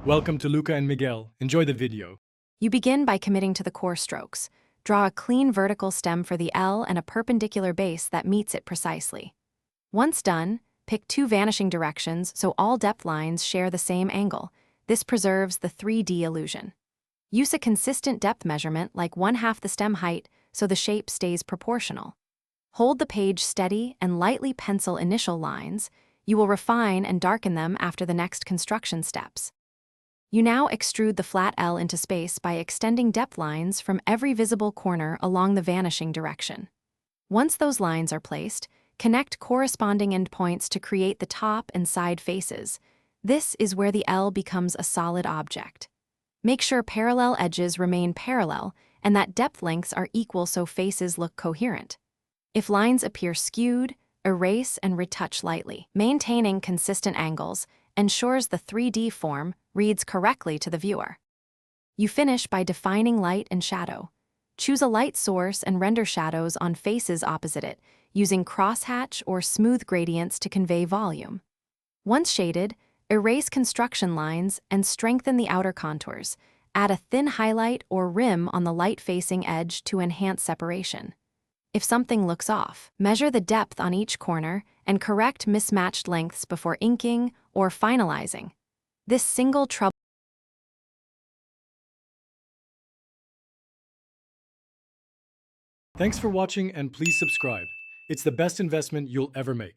Welcome to Luca and Miguel. Enjoy the video. You begin by committing to the core strokes. Draw a clean vertical stem for the L and a perpendicular base that meets it precisely. Once done, pick two vanishing directions so all depth lines share the same angle. This preserves the 3D illusion. Use a consistent depth measurement like 1/2 the stem height so the shape stays proportional. Hold the page steady and lightly pencil initial lines. You will refine and darken them after the next construction steps. You now extrude the flat L into space by extending depth lines from every visible corner along the vanishing direction. Once those lines are placed, connect corresponding endpoints to create the top and side faces. This is where the L becomes a solid object. Make sure parallel edges remain parallel and that depth lengths are equal so faces look coherent. If lines appear skewed, erase and retouch lightly. Maintaining consistent angles ensures the 3D form reads correctly to the viewer. You finish by defining light and shadow. Choose a light source and render shadows on faces opposite it, using crosshatch or smooth gradients to convey volume. Once shaded, erase construction lines and strengthen the outer contours. Add a thin highlight or rim on the light-facing edge to enhance separation. If something looks off, measure the depth on each corner and correct mismatched lengths before inking or finalizing. This single trouble. Thanks for watching and please subscribe. It's the best investment you'll ever make.